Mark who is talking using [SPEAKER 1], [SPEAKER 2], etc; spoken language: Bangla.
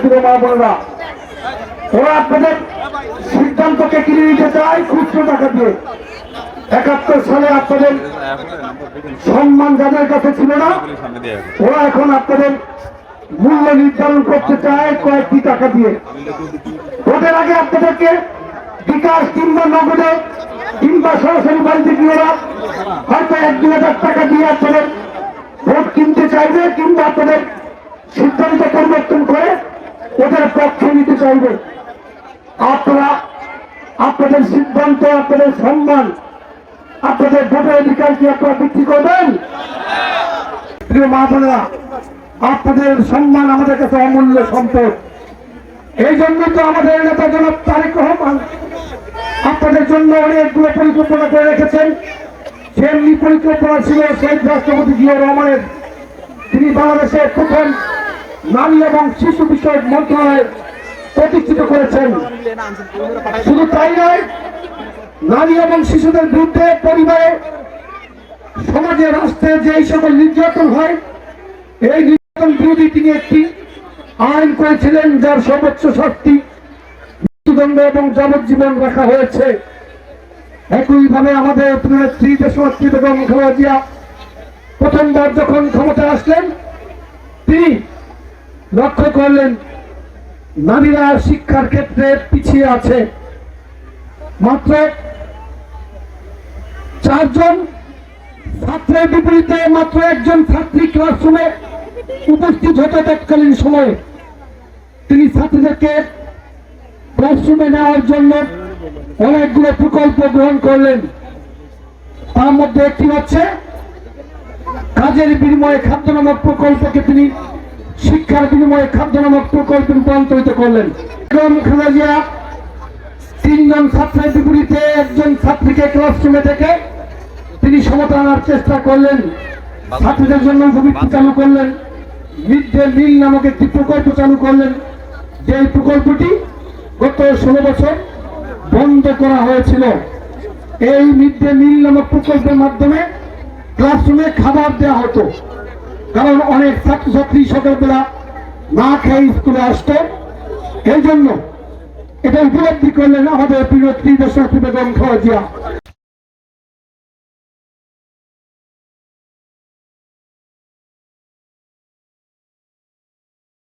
[SPEAKER 1] প্রিয় মা বোনেরা, ওরা আপনাদের সিদ্ধান্তকে কিনে নিতে চায় খুচরো টাকা দিয়ে। 71 সালে আপনাদের সম্মান যাদের কাছে ছিল না, ওরা এখন আপনাদের মূল্য নির্ধারণ করতে চায় কয়েকটি টাকা দিয়ে। ভোটের আগে আপনাদেরকে বিকাশ কিংবা নগদে কিংবা সরাসরি বাড়িতে গিয়ে ওরা হয়তো 1-2 হাজার টাকা দিয়ে আপনাদের ভোট কিনতে চাইবে কিংবা আপনাদের সিদ্ধান্ত পরিবর্তন করে ওদের পক্ষে নিতে চাইবে। আপনারা আপনাদের সিদ্ধান্ত, আপনাদের সম্মান, আপনাদের ভোটের অধিকার কি আপনারা বিক্রি করবেন? প্রিয় মা বোনেরা, আপনাদের সম্মান আমাদের কাছে অমূল্য সম্পদ। এই জন্য তো আমাদের নেতা জনাব তারেক রহমান আপনাদের জন্য অনেকগুলো পরিকল্পনা করে রেখেছেন। সেমনি পরিকল্পনা ছিল শহীদ রাষ্ট্রপতি জিয়া রহমানের। তিনি বাংলাদেশের প্রথম নারী এবং শিশু বিষয়ক মন্ত্রণালয় প্রতিষ্ঠিত করেছেন। শুধু তাই নয়, নারী এবং শিশুদের বিরুদ্ধে পরিবারে, সমাজে, রাষ্ট্রে যে সকল নির্যাতন হয়, এই নির্যাতন বিরোধী তিনি একটি আইন করেছিলেন যার সর্বোচ্চ শাস্তি মৃত্যুদণ্ড এবং যাবজ্জীবন রাখা হয়েছে। একইভাবে আমাদের নেত্রী দেশনেত্রী বেগম খালেদা জিয়া প্রথমবার যখন ক্ষমতায় আসলেন, তিনি লক্ষ্য করলেন নারীরা শিক্ষার ক্ষেত্রে পিছিয়ে আছে। মাত্র 4 জন ছাত্রের বিপরীতে মাত্র 1 জন ছাত্রী ক্লাসরুমে উপস্থিত হতে তৎকালীন সময়ে তিনি ছাত্রীদেরকে ক্লাসরুমে নেওয়ার জন্য অনেকগুলো প্রকল্প গ্রহণ করলেন। তার মধ্যে একটি হচ্ছে কাজের বিনিময়ে খাদ্য নামক প্রকল্পকে তিনি শিক্ষার বিনিময়ে খাদ্য নামক প্রকল্পে রূপান্তরিত করলেন। বেগম খালেদা জিয়া 3 জন ছাত্রের বিপরীতে 1 জন ছাত্রীকে ক্লাসরুমে থেকে তিনি সমতা আনার চেষ্টা করলেন। ছাত্রীদের জন্য উপবৃত্তি চালু করলেন। মিড ডে মিল নামক একটি প্রকল্প চালু করলেন, যে প্রকল্পটি গত 16 বছর বন্ধ করা হয়েছিল। এই মিড ডে মিল নামক প্রকল্পের মাধ্যমে ক্লাসরুমে খাবার দেওয়া হতো, কারণ অনেক ছাত্রছাত্রী সকালবেলা না খেয়ে স্কুলে আসতো। এই জন্য এটা উপলব্ধি করলেন আমাদের প্রিয় দেশনেত্রী বেগম খালেদা জিয়া।